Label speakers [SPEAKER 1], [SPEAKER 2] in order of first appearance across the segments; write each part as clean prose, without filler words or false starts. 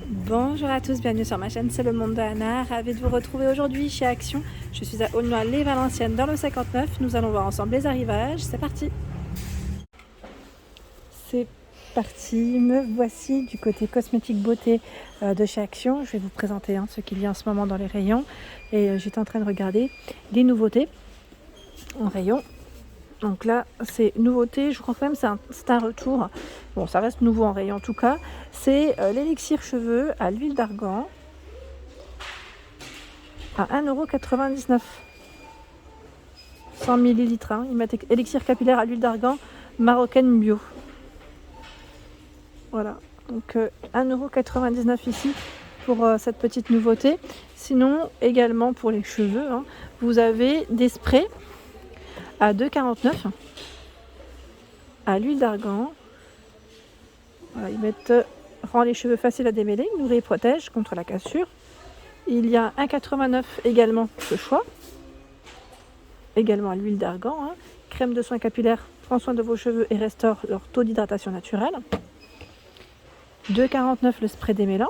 [SPEAKER 1] Bonjour à tous, bienvenue sur ma chaîne, c'est le monde de Anna. Ravie de vous retrouver aujourd'hui chez Action. Je suis à Aulnoy-les-Valenciennes dans le 59. Nous allons voir ensemble les arrivages. C'est parti. C'est parti, me voici du côté cosmétique beauté de chez Action. Je vais vous présenter ce qu'il y a en ce moment dans les rayons. Et j'étais en train de regarder les nouveautés en rayon. Donc là, c'est nouveauté, je crois quand même c'est un retour. Bon, ça reste nouveau en rayon en tout cas. C'est l'élixir cheveux à l'huile d'argan à 1,99 €. 100 ml. Ils mettent élixir capillaire à l'huile d'argan marocaine bio. Voilà, donc 1,99 € ici pour cette petite nouveauté. Sinon, également pour les cheveux, vous avez des sprays à 2,49 € à l'huile d'argan. Voilà, ils mettent rend les cheveux faciles à démêler, nourrit et protège contre la cassure. Il y a 1,89 € également ce choix, également à l'huile d'argan. Crème de soin capillaire, prend soin de vos cheveux et restaure leur taux d'hydratation naturelle. 2,49 € le spray démêlant.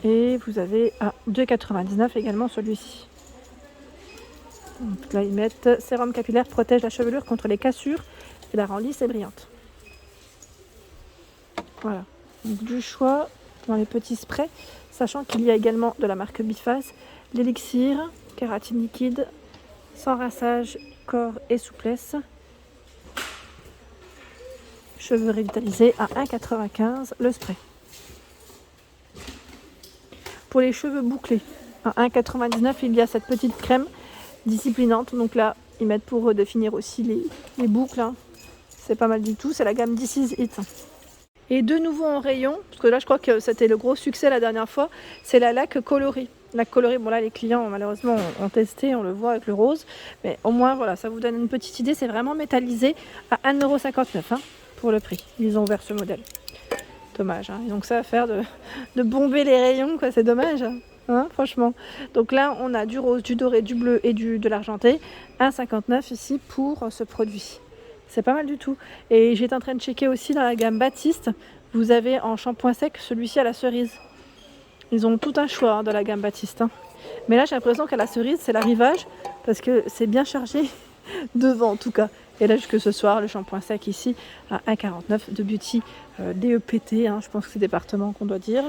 [SPEAKER 1] Et vous avez à 2,99 € également celui-ci. Donc là, ils mettent sérum capillaire, protège la chevelure contre les cassures et la rend lisse et brillante. Voilà, donc du choix dans les petits sprays, sachant qu'il y a également de la marque Biface, l'élixir, kératine liquide, sans rinçage, corps et souplesse. Cheveux revitalisés à 1,95 € le spray. Pour les cheveux bouclés, à 1,99 € il y a cette petite crème disciplinante. Donc là, ils mettent pour définir aussi les boucles. C'est pas mal du tout, c'est la gamme This Is It. Et de nouveau en rayon, parce que là je crois que c'était le gros succès la dernière fois, c'est la laque coloris. La coloris, bon là les clients malheureusement ont testé, on le voit avec le rose, mais au moins voilà, ça vous donne une petite idée, c'est vraiment métallisé à 1,59 € pour le prix. Ils ont ouvert ce modèle. Dommage, donc ça va faire de bomber les rayons, quoi, c'est dommage. Franchement. Donc là on a du rose, du doré, du bleu et de l'argenté. 1,59 € ici pour ce produit. C'est pas mal du tout. Et j'étais en train de checker aussi dans la gamme Baptiste. Vous avez en shampoing sec celui-ci à la cerise. Ils ont tout un choix dans la gamme Baptiste. Mais là j'ai l'impression qu'à la cerise c'est l'arrivage parce que c'est bien chargé devant en tout cas. Et là jusque ce soir le shampoing sec ici à 1,49 € de Beauty DEPT. Je pense que c'est département qu'on doit dire.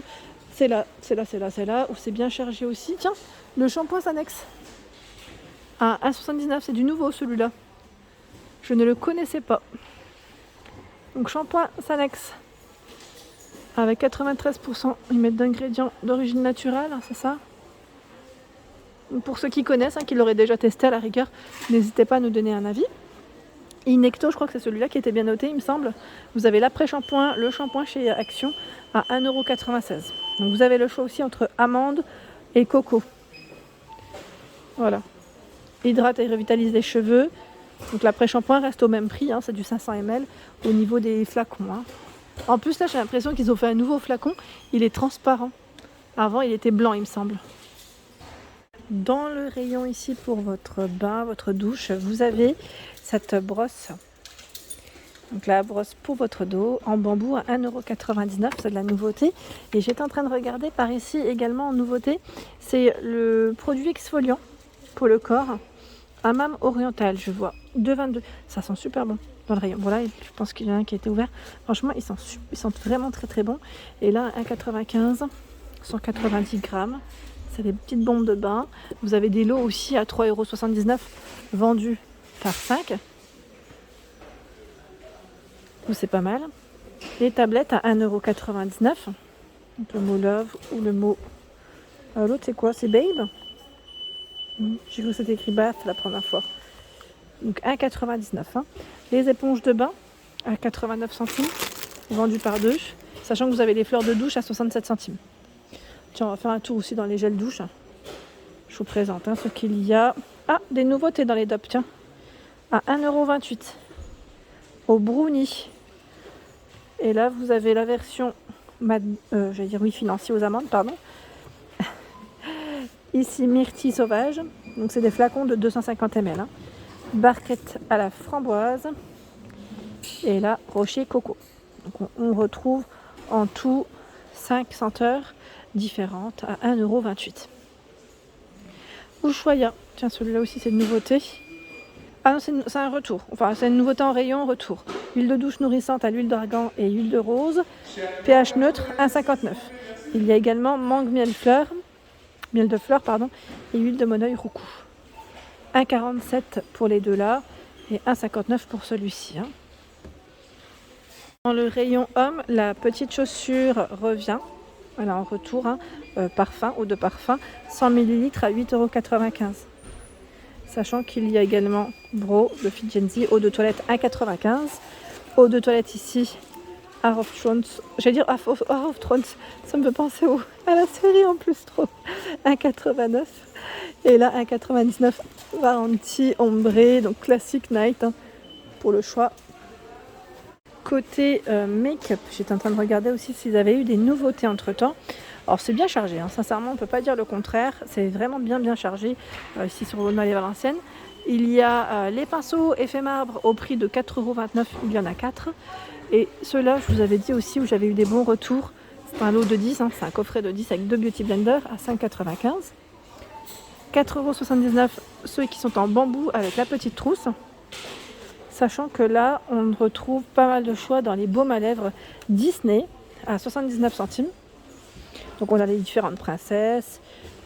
[SPEAKER 1] C'est là où c'est bien chargé aussi. Tiens, le shampoing Sanex à 1,79 €, c'est du nouveau celui-là. Je ne le connaissais pas. Donc shampoing Sanex avec 93%, ils mettent d'ingrédients d'origine naturelle, c'est ça. Donc pour ceux qui connaissent, qui l'auraient déjà testé à la rigueur, n'hésitez pas à nous donner un avis. Inecto, je crois que c'est celui-là qui était bien noté, il me semble. Vous avez l'après-shampoing, le shampoing chez Action à 1,96 €. Donc vous avez le choix aussi entre amande et coco. Voilà. Hydrate et revitalise les cheveux. Donc l'après-shampoing reste au même prix, c'est du 500 ml au niveau des flacons. En plus là j'ai l'impression qu'ils ont fait un nouveau flacon, il est transparent. Avant il était blanc il me semble. Dans le rayon ici pour votre bain, votre douche, vous avez cette brosse. Donc la brosse pour votre dos en bambou à 1,99 €, c'est de la nouveauté. Et j'étais en train de regarder par ici également en nouveauté, c'est le produit exfoliant pour le corps. Hammam oriental, je vois, 2,22 €. Ça sent super bon dans le rayon. Voilà, je pense qu'il y en a un qui a été ouvert. Franchement, ils sentent vraiment très très bon. Et là, 1,95 €, 190 grammes. C'est des petites bombes de bain. Vous avez des lots aussi à 3,79 € vendus par 5. Donc c'est pas mal. Les tablettes à 1,99 €. Donc le mot Love ou le mot... l'autre c'est quoi? C'est Babe. J'ai vu que c'était écrit Bath la première fois. Donc 1,99 €. Les éponges de bain à 89 centimes, vendues par 2, sachant que vous avez les fleurs de douche à 67 centimes. Tiens, on va faire un tour aussi dans les gels douche. Je vous présente ce qu'il y a. Ah, des nouveautés dans les DOP, tiens. À 1,28 € au brownie. Et là, vous avez la version financier aux amandes, pardon. Ici, myrtille sauvage. Donc, c'est des flacons de 250 ml. Barquette à la framboise. Et là, rocher coco. Donc, on retrouve En tout, 5 senteurs différentes à 1,28 €. Ushuaïa, tiens celui-là aussi c'est une nouveauté. Ah non, c'est un retour, enfin c'est une nouveauté en rayon retour. Huile de douche nourrissante à l'huile d'argan et huile de rose, pH neutre 1,59 €. Il y a également mangue miel de fleur et huile de moneuil roucou. 1,47 € pour les deux là et 1,59 € pour celui-ci. Dans le rayon homme, la petite chaussure revient. Voilà, en retour, parfum, eau de parfum, 100 ml à 8,95 €. Sachant qu'il y a également Bro de Fijenzi, eau de toilette 1,95 €. Eau de toilette ici, Art of Thrones, j'allais dire Art of Thrones, ça me fait penser à la série en plus trop. 1,89 €. Et là, 1,99 € Varanti ombré, donc classique night pour le choix. Côté make-up, j'étais en train de regarder aussi s'ils avaient eu des nouveautés entre temps. Alors c'est bien chargé, sincèrement on ne peut pas dire le contraire, c'est vraiment bien chargé ici sur Aulnay et Valenciennes. Il y a les pinceaux effet marbre au prix de 4,29 €, il y en a 4. Et ceux-là, je vous avais dit aussi où j'avais eu des bons retours, c'est un lot de 10, c'est un coffret de 10 avec 2 beauty blenders à 5,95 €. 4,79 € ceux qui sont en bambou avec la petite trousse. Sachant que là, on retrouve pas mal de choix dans les baumes à lèvres Disney à 79 centimes. Donc on a les différentes princesses.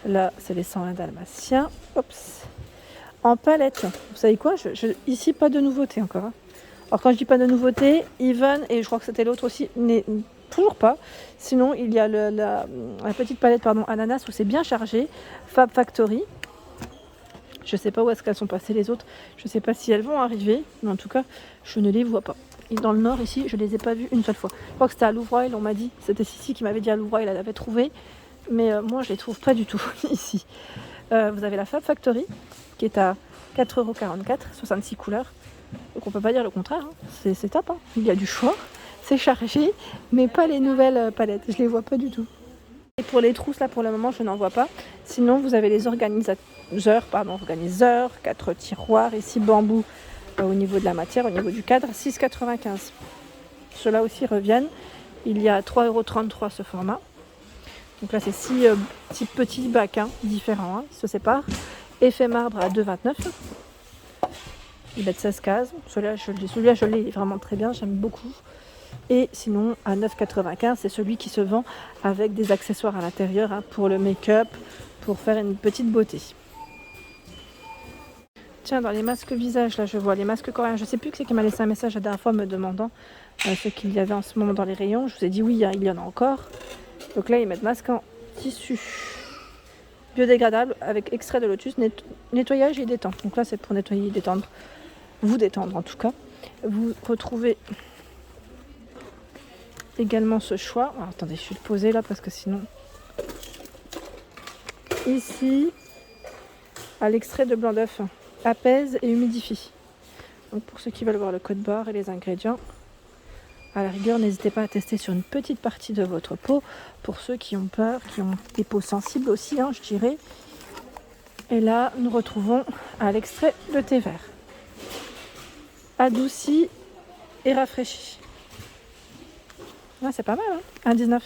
[SPEAKER 1] Là, c'est les 101 dalmatiens. Oups. En palette, vous savez quoi, ici, pas de nouveauté encore. Alors quand je dis pas de nouveauté, Even, et je crois que c'était l'autre aussi, n'est toujours pas. Sinon, il y a la petite palette ananas où c'est bien chargé. Fab Factory. Je ne sais pas où est-ce qu'elles sont passées les autres. Je ne sais pas si elles vont arriver. Mais en tout cas, je ne les vois pas. Et dans le nord, ici, je ne les ai pas vues une seule fois. Je crois que c'était à Louvroil, on m'a dit. C'était Sissi qui m'avait dit à Louvroil, elle avait trouvé. Mais moi, je ne les trouve pas du tout ici. Vous avez la Fab Factory, qui est à 4,44 €, 66 couleurs. Donc on ne peut pas dire le contraire. C'est top. Il y a du choix. C'est chargé. Mais pas les nouvelles palettes. Je ne les vois pas du tout. Et pour les trousses, là, pour le moment, je n'en vois pas. Sinon, vous avez les organiseurs, 4 tiroirs, ici, bambou, au niveau de la matière, au niveau du cadre, 6,95 €. Ceux-là aussi reviennent. Il y a 3,33 € ce format. Donc là, c'est 6 petits bacs différents, ils se séparent. Effet marbre à 2,29 €. Ils mettent 16 cases. Celui-là, je l'ai vraiment très bien, j'aime beaucoup. Et sinon, à 9,95 €, c'est celui qui se vend avec des accessoires à l'intérieur pour le make-up, pour faire une petite beauté. Tiens, dans les masques visage, là, je vois les masques coréens. Je ne sais plus qui m'a laissé un message la dernière fois me demandant ce qu'il y avait en ce moment dans les rayons. Je vous ai dit oui, il y en a encore. Donc là, ils mettent masque en tissu biodégradable avec extrait de lotus, nettoyage et détente. Donc là, c'est pour nettoyer et détendre, vous détendre en tout cas. Vous retrouvez également ce choix. Alors, attendez, je vais le poser là parce que sinon... Ici, à l'extrait de blanc d'œuf, apaise et humidifie. Donc pour ceux qui veulent voir le code barre et les ingrédients, à la rigueur, n'hésitez pas à tester sur une petite partie de votre peau. Pour ceux qui ont peur, qui ont des peaux sensibles aussi, je dirais. Et là, nous retrouvons à l'extrait de thé vert. Adouci et rafraîchi. C'est pas mal, 1,19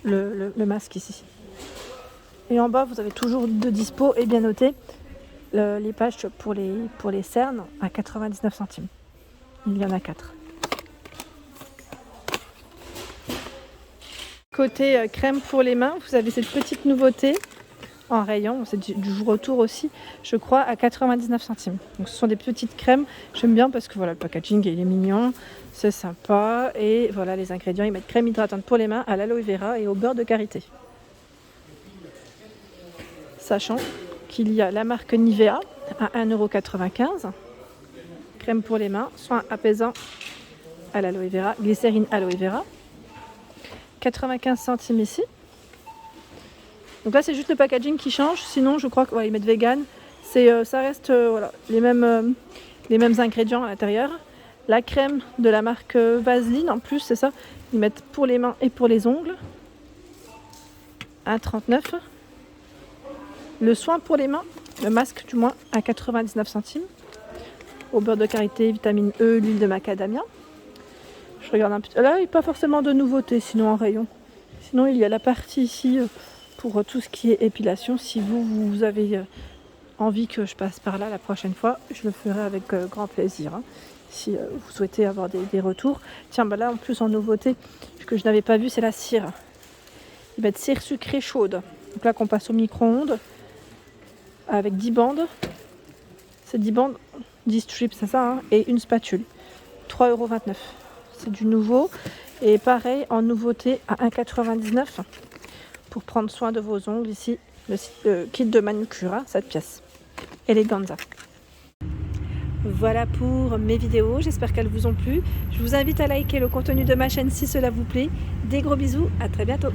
[SPEAKER 1] € le masque ici. Et en bas, vous avez toujours de dispo et bien noté les pages pour les cernes à 99 centimes. Il y en a 4. Côté crème pour les mains, vous avez cette petite nouveauté en rayon, c'est du retour aussi, je crois, à 99 centimes. Donc ce sont des petites crèmes, j'aime bien parce que voilà, le packaging il est mignon, c'est sympa. Et voilà les ingrédients, ils mettent crème hydratante pour les mains à l'aloe vera et au beurre de karité. Sachant qu'il y a la marque Nivea à 1,95 €. Crème pour les mains, soin apaisant à l'aloe vera, glycérine aloe vera. 95 centimes ici. Donc là c'est juste le packaging qui change, sinon je crois qu'ils mettent vegan. Ça reste les mêmes ingrédients à l'intérieur. La crème de la marque Vaseline en plus, c'est ça. Ils mettent pour les mains et pour les ongles. 1,39 €. Le soin pour les mains, le masque du moins, à 99 centimes. Au beurre de karité, vitamine E, l'huile de macadamia. Je regarde un petit... Là, il n'y a pas forcément de nouveautés, sinon en rayon. Sinon, il y a la partie ici pour tout ce qui est épilation. Si vous avez envie que je passe par là la prochaine fois, je le ferai avec grand plaisir. Hein, si vous souhaitez avoir des retours. Tiens, bah là, en plus, en nouveauté, ce que je n'avais pas vu, c'est la cire. Ils mettent cire sucrée chaude. Donc là, qu'on passe au micro-ondes avec 10 bandes. C'est 10 bandes, 10 strips, c'est ça, hein, et une spatule. 3,29 €. C'est du nouveau. Et pareil, en nouveauté, à 1,99 € pour prendre soin de vos ongles. Ici, le kit de manucure, hein, cette pièce. Eleganza. Voilà pour mes vidéos, j'espère qu'elles vous ont plu. Je vous invite à liker le contenu de ma chaîne si cela vous plaît. Des gros bisous, à très bientôt.